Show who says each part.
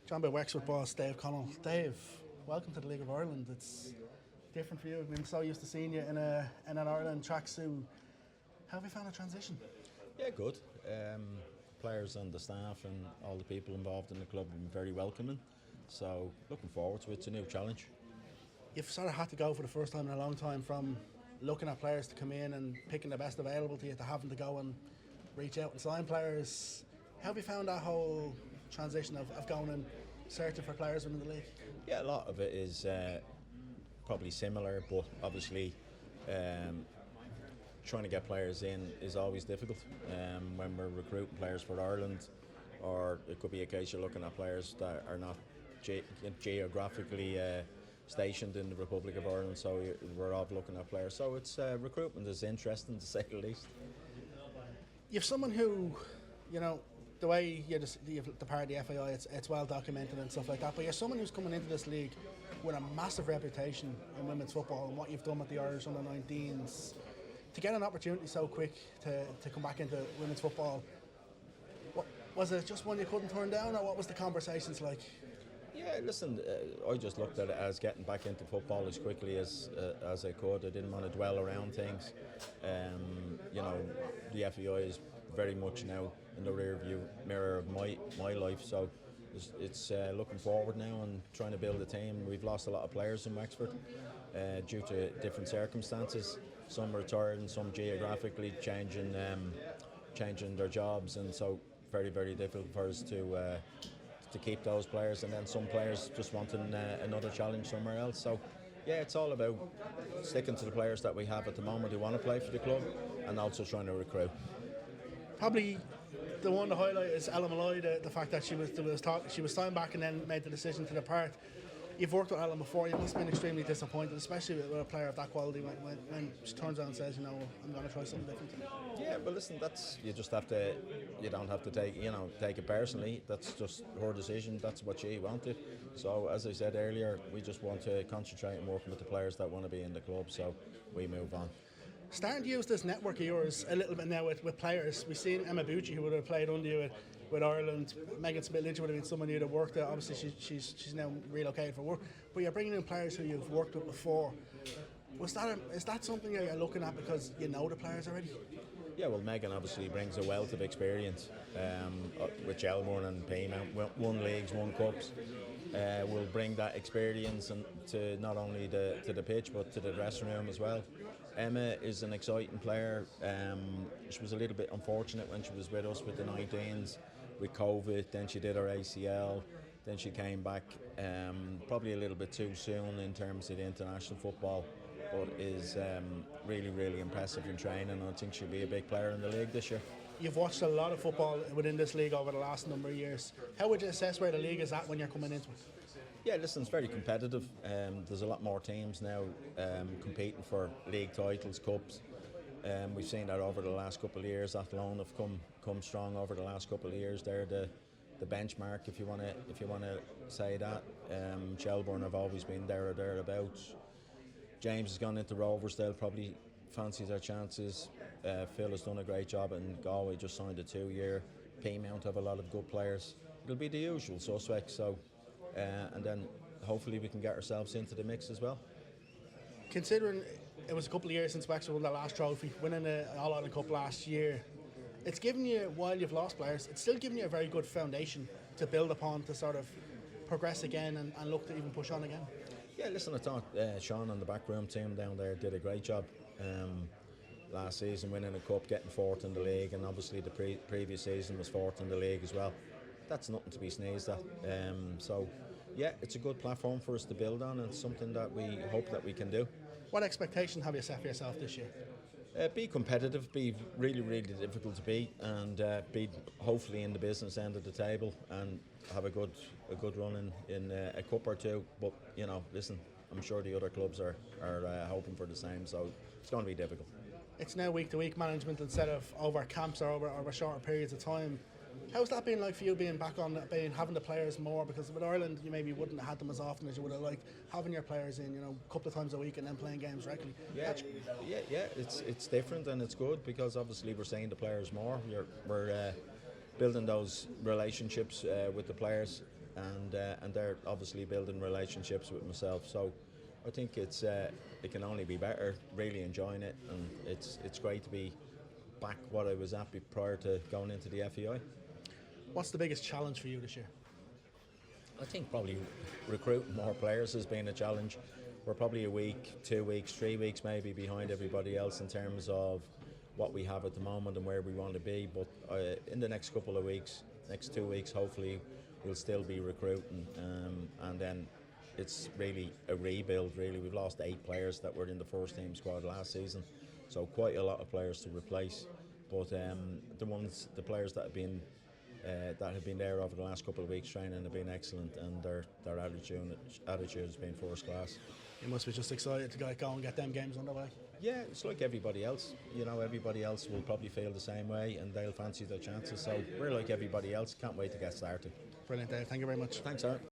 Speaker 1: John by Wexford boss Dave Connell. Dave, welcome to the League of Ireland. It's different for you. We've been so used to seeing you in an Ireland tracksuit. How have you found the transition?
Speaker 2: Yeah, good. Players and the staff and all the people involved in the club have been very welcoming. So looking forward to it. It's a new challenge.
Speaker 1: You've sort of had to go for the first time in a long time from looking at players to come in and picking the best available to you to having to go and reach out and sign players. How have you found that whole transition of going and searching for players within the league?
Speaker 2: Yeah, a lot of it is probably similar, but obviously trying to get players in is always difficult. When we're recruiting players for Ireland, or it could be a case you're looking at players that are not geographically stationed in the Republic of Ireland, so we're all looking at players. So it's recruitment is interesting to say the least.
Speaker 1: You've someone who, you know, the way you're the part of the FAI, it's well documented and stuff like that, but you're someone who's coming into this league with a massive reputation in women's football and what you've done with the Irish under-19s. To get an opportunity so quick to come back into women's football, was it just one you couldn't turn down, or what was the conversations like?
Speaker 2: Yeah, listen, I just looked at it as getting back into football as quickly as I could. I didn't want to dwell around things. You know, the FEI is very much now in the rear view mirror of my life, so it's looking forward now and trying to build a team. We've lost a lot of players in Wexford due to different circumstances. Some retired and some geographically changing their jobs, and so very, very difficult for us to keep those players, and then some players just wanting another challenge somewhere else. So yeah, it's all about sticking to the players that we have at the moment who want to play for the club, and also trying to recruit.
Speaker 1: Probably the one to highlight is Ella Malloy, the fact that she was signed back and then made the decision to depart. You've worked with Ellen before, you must have been extremely disappointed, especially with a player of that quality when she turns around and says, you know, I'm going to try something different.
Speaker 2: Yeah, well listen, you don't have to take it personally. That's just her decision, that's what she wanted. So as I said earlier, we just want to concentrate on working with the players that want to be in the club, so we move on.
Speaker 1: Starting to use this network of yours a little bit now with players. We've seen Emma Bucci, who would have played under you with Ireland. Megan Smith-Lynch would have been someone you'd have worked with. Obviously, she's now relocated for work. But you're bringing in players who you've worked with before. Is that something you're looking at because you know the players already?
Speaker 2: Yeah, well, Megan obviously brings a wealth of experience with Shelbourne and Peamount. Won leagues, won cups. Will bring that experience to not only to the pitch but to the dressing room as well. Emma is an exciting player. She was a little bit unfortunate when she was with us with the 19s with COVID. Then she did her ACL. Then she came back probably a little bit too soon in terms of the international football, but is really, really impressive in training. I think she'll be a big player in the league this year.
Speaker 1: You've watched a lot of football within this league over the last number of years. How would you assess where the league is at when you're coming into it?
Speaker 2: Yeah, listen, it's very competitive. There's a lot more teams now competing for league titles, cups. We've seen that over the last couple of years. Athlone have come strong over the last couple of years. They're the benchmark, if you want to say that. Shelbourne have always been there or thereabouts. James has gone into Rovers. They'll probably fancy their chances. Phil has done a great job in Galway, just signed a 2-year. Peamount have a lot of good players. It'll be the usual suspects, so and then hopefully we can get ourselves into the mix as well.
Speaker 1: Considering it was a couple of years since Wexford won their last trophy, winning the All-Ireland Cup last year, it's given you, while you've lost players, it's still given you a very good foundation to build upon to sort of progress again and look to even push on again.
Speaker 2: Yeah, listen, I thought Sean and the backroom team down there did a great job last season, winning a cup, getting fourth in the league, and obviously the previous season was fourth in the league as well. That's nothing to be sneezed at. So yeah, it's a good platform for us to build on, and something that we hope that we can do.
Speaker 1: What expectation have you set for yourself this year?
Speaker 2: Be competitive, be really, really difficult to beat, and be hopefully in the business end of the table and have a good run in a cup or two. But you know, listen, I'm sure the other clubs are hoping for the same, so it's going to be difficult.
Speaker 1: It's now week-to-week management instead of over camps or over shorter periods of time. How's that been like for you, being back on, having the players more? Because with Ireland, you maybe wouldn't have had them as often as you would have liked. Having your players in, a couple of times a week and then playing games regularly.
Speaker 2: Yeah, it's different and it's good because obviously we're seeing the players more. We're building those relationships with the players. and they're obviously building relationships with myself. So I think it can only be better. Really enjoying it, and it's great to be back what I was at prior to going into the FEI.
Speaker 1: What's the biggest challenge for you this year?
Speaker 2: I think probably recruiting more players has been a challenge. We're probably a week, 2 weeks, 3 weeks maybe behind everybody else in terms of what we have at the moment and where we want to be. But in the next couple of weeks, next 2 weeks, hopefully we'll still be recruiting. And then it's really a rebuild, really. We've lost 8 players that were in the first team squad last season. So quite a lot of players to replace. But the players that have been there over the last couple of weeks training have been excellent, and their attitude has been first class.
Speaker 1: You must be just excited to go and get them games underway.
Speaker 2: Yeah, it's like everybody else. Everybody else will probably feel the same way, and they'll fancy their chances. So we're like everybody else. Can't wait to get started.
Speaker 1: Brilliant, Dave. Thank you very much.
Speaker 2: Thanks, Aaron.